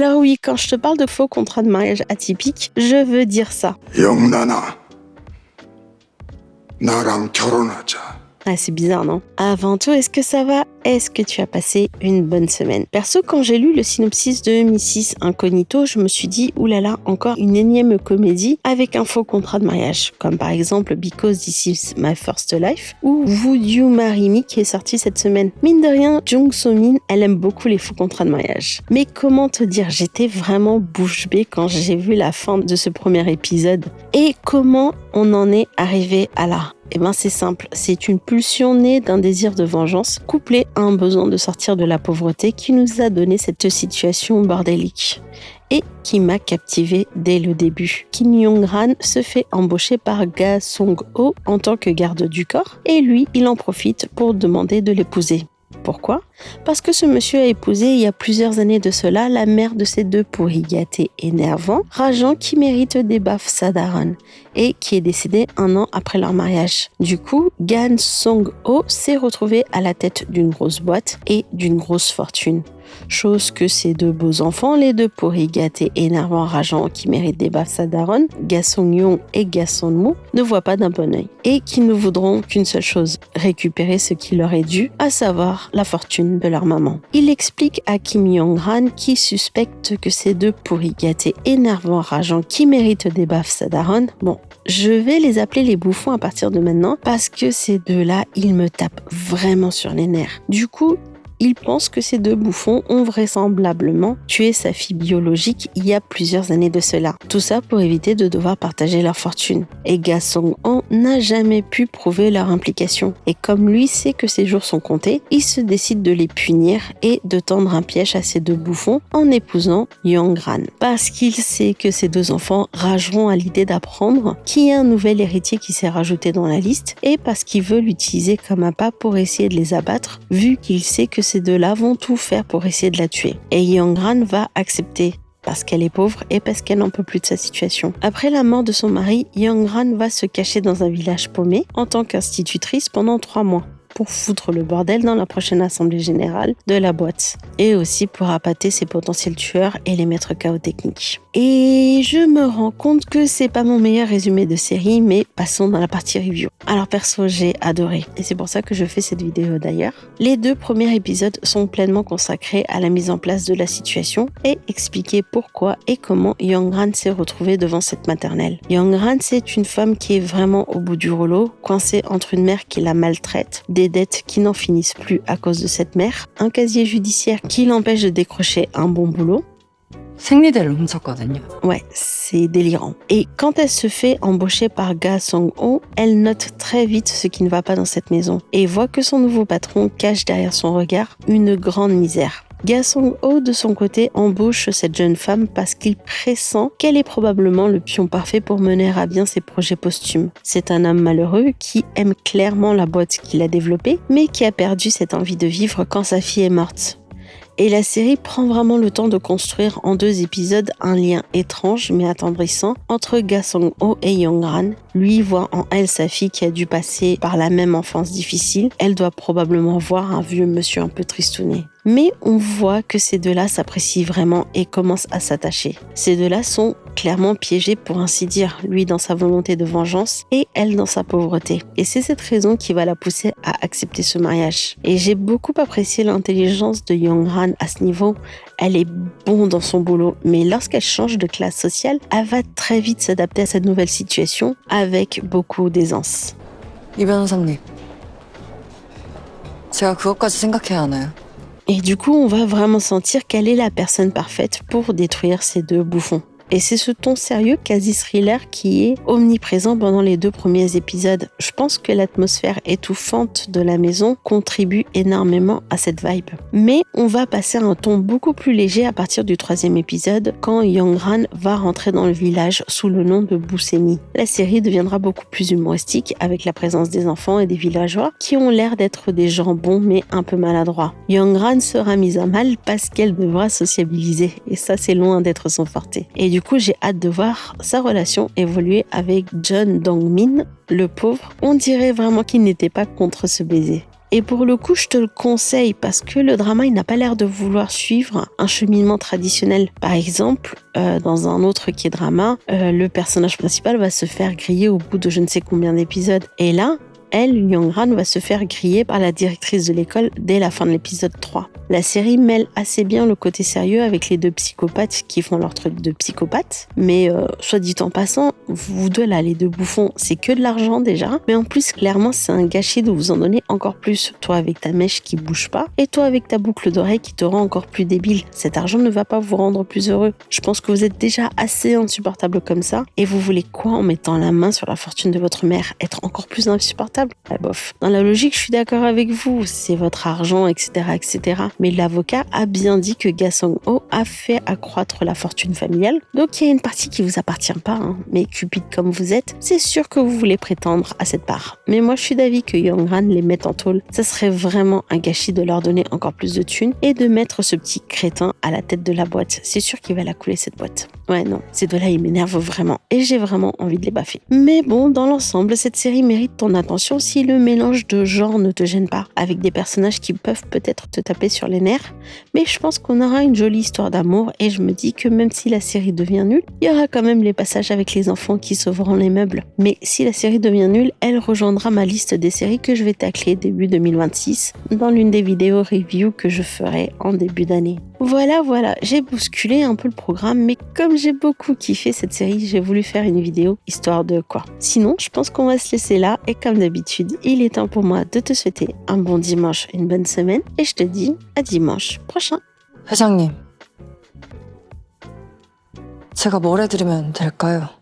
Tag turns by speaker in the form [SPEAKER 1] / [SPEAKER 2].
[SPEAKER 1] Alors oui, quand je te parle de faux contrat de mariage atypique, je veux dire ça.
[SPEAKER 2] 영란아, 나랑 결혼하자.
[SPEAKER 1] Ah, c'est bizarre, non? Avant tout, est-ce que ça va? Est-ce que tu as passé une bonne semaine? Perso, quand j'ai lu le synopsis de Mrs. Incognito, je me suis dit, oulala, encore une énième comédie avec un faux contrat de mariage, comme par exemple Because This Is My First Life ou Would You Marry Me qui est sorti cette semaine. Mine de rien, Jung So-min, elle aime beaucoup les faux contrats de mariage. Mais comment te dire, j'étais vraiment bouche bée quand j'ai vu la fin de ce premier épisode. Et comment on en est arrivé à là? Eh ben c'est simple, c'est une pulsion née d'un désir de vengeance, couplée à un besoin de sortir de la pauvreté qui nous a donné cette situation bordélique. Et qui m'a captivée dès le début. Kim Yong-ran se fait embaucher par Ga Song-ho en tant que garde du corps, et lui, il en profite pour demander de l'épouser. Pourquoi? Parce que ce monsieur a épousé il y a plusieurs années de cela la mère de ces deux pourris gâtés énervants, rageants qui méritent des baffes Sadaron et qui est décédée 1 an après leur mariage. Du coup, Gan Song-ho s'est retrouvé à la tête d'une grosse boîte et d'une grosse fortune. Chose que ces deux beaux enfants, les deux pourris gâtés énervants rageants qui méritent des baffes Sadaron, Ga Song-yong et Ga Song-moo, ne voient pas d'un bon œil et qui ne voudront qu'une seule chose, récupérer ce qui leur est dû, à savoir la fortune de leur maman. Il explique à Kim Yong-ran qui suspecte que ces deux pourris gâtés énervants rageants qui méritent des baffes Sadaron, bon, je vais les appeler les bouffons à partir de maintenant parce que ces deux-là, ils me tapent vraiment sur les nerfs. Du coup, il pense que ces deux bouffons ont vraisemblablement tué sa fille biologique il y a plusieurs années de cela. Tout ça pour éviter de devoir partager leur fortune. Et Ga Song-ho n'a jamais pu prouver leur implication. Et comme lui sait que ses jours sont comptés, il se décide de les punir et de tendre un piège à ces deux bouffons en épousant Yong-ran. Parce qu'il sait que ces deux enfants rageront à l'idée d'apprendre qu'il y a un nouvel héritier qui s'est rajouté dans la liste et parce qu'il veut l'utiliser comme un pas pour essayer de les abattre, vu qu'il sait que ces deux-là vont tout faire pour essayer de la tuer. Et Yong-ran va accepter parce qu'elle est pauvre et parce qu'elle n'en peut plus de sa situation. Après la mort de son mari, Yong-ran va se cacher dans un village paumé en tant qu'institutrice pendant 3 mois pour foutre le bordel dans la prochaine assemblée générale de la boîte et aussi pour appâter ses potentiels tueurs et les mettre KO techniques. Et je me rends compte que c'est pas mon meilleur résumé de série, mais passons dans la partie review. Alors perso, j'ai adoré et c'est pour ça que je fais cette vidéo d'ailleurs. Les 2 premiers épisodes sont pleinement consacrés à la mise en place de la situation et expliquer pourquoi et comment Yong-ran s'est retrouvée devant cette maternelle. Yong-ran, c'est une femme qui est vraiment au bout du rouleau, coincée entre une mère qui la maltraite, des dettes qui n'en finissent plus à cause de cette mère, un casier judiciaire qui l'empêche de décrocher un bon boulot.
[SPEAKER 3] 생리대를 훔쳤거든요.
[SPEAKER 1] Ouais, c'est délirant. Et quand elle se fait embaucher par Ga Song-ho, elle note très vite ce qui ne va pas dans cette maison et voit que son nouveau patron cache derrière son regard une grande misère. Ga Song-ho, de son côté, embauche cette jeune femme parce qu'il pressent qu'elle est probablement le pion parfait pour mener à bien ses projets posthumes. C'est un homme malheureux qui aime clairement la boîte qu'il a développée, mais qui a perdu cette envie de vivre quand sa fille est morte. Et la série prend vraiment le temps de construire en 2 épisodes un lien étrange mais attendrissant entre Ga Song-ho et Yong-ran. Lui voit en elle sa fille qui a dû passer par la même enfance difficile. Elle doit probablement voir un vieux monsieur un peu tristouné. Mais on voit que ces deux-là s'apprécient vraiment et commencent à s'attacher. Ces deux-là sont clairement piégés pour ainsi dire, lui dans sa volonté de vengeance et elle dans sa pauvreté. Et c'est cette raison qui va la pousser à accepter ce mariage. Et j'ai beaucoup apprécié l'intelligence de Yong-ran à ce niveau. Elle est bonne dans son boulot, mais lorsqu'elle change de classe sociale, elle va très vite s'adapter à cette nouvelle situation avec beaucoup d'aisance.
[SPEAKER 3] 이 변호사님, 제가 그것까지 생각해야 하나요?
[SPEAKER 1] Et du coup, on va vraiment sentir qu'elle est la personne parfaite pour détruire ces 2 bouffons. Et c'est ce ton sérieux quasi-thriller qui est omniprésent pendant les 2 premiers épisodes. Je pense que l'atmosphère étouffante de la maison contribue énormément à cette vibe. Mais on va passer à un ton beaucoup plus léger à partir du 3e épisode quand Yong-ran va rentrer dans le village sous le nom de Busemi. La série deviendra beaucoup plus humoristique avec la présence des enfants et des villageois qui ont l'air d'être des gens bons mais un peu maladroits. Yong-ran sera mise à mal parce qu'elle devra sociabiliser et ça c'est loin d'être son forté. Et du coup, j'ai hâte de voir sa relation évoluer avec John Dong-min, le pauvre. On dirait vraiment qu'il n'était pas contre ce baiser. Et pour le coup, je te le conseille parce que le drama, il n'a pas l'air de vouloir suivre un cheminement traditionnel. Par exemple, dans un autre K-drama, le personnage principal va se faire griller au bout de je ne sais combien d'épisodes. Et là, elle, Young-ran, va se faire griller par la directrice de l'école dès la fin de l'épisode 3. La série mêle assez bien le côté sérieux avec les deux psychopathes qui font leur truc de psychopathe. Mais soit dit en passant, vous deux là, les deux bouffons, c'est que de l'argent déjà. Mais en plus, clairement, c'est un gâchis de vous en donner encore plus. Toi avec ta mèche qui bouge pas et toi avec ta boucle d'oreille qui te rend encore plus débile. Cet argent ne va pas vous rendre plus heureux. Je pense que vous êtes déjà assez insupportable comme ça. Et vous voulez quoi en mettant la main sur la fortune de votre mère? Être encore plus insupportable? Bof. Dans la logique, je suis d'accord avec vous. C'est votre argent, etc., etc. Mais l'avocat a bien dit que Ga Song-ho a fait accroître la fortune familiale. Donc il y a une partie qui vous appartient pas, hein. Mais cupide comme vous êtes, c'est sûr que vous voulez prétendre à cette part. Mais moi je suis d'avis que Young-ran les mette en tôle. Ça serait vraiment un gâchis de leur donner encore plus de thunes et de mettre ce petit crétin à la tête de la boîte. C'est sûr qu'il va la couler cette boîte. Ouais non, ces deux-là ils m'énervent vraiment et j'ai vraiment envie de les baffer. Mais bon, dans l'ensemble, cette série mérite ton attention si le mélange de genres ne te gêne pas, avec des personnages qui peuvent peut-être te taper sur les nerfs, mais je pense qu'on aura une jolie histoire d'amour et je me dis que même si la série devient nulle, il y aura quand même les passages avec les enfants qui sauveront les meubles. Mais si la série devient nulle, elle rejoindra ma liste des séries que je vais tacler début 2026 dans l'une des vidéos review que je ferai en début d'année. Voilà, j'ai bousculé un peu le programme, mais comme j'ai beaucoup kiffé cette série, j'ai voulu faire une vidéo histoire de quoi. Sinon, je pense qu'on va se laisser là et comme d'habitude, il est temps pour moi de te souhaiter un bon dimanche, une bonne semaine et je te dis à dimanche prochain.
[SPEAKER 3] 회장님, 제가 뭘 해드리면 될까요?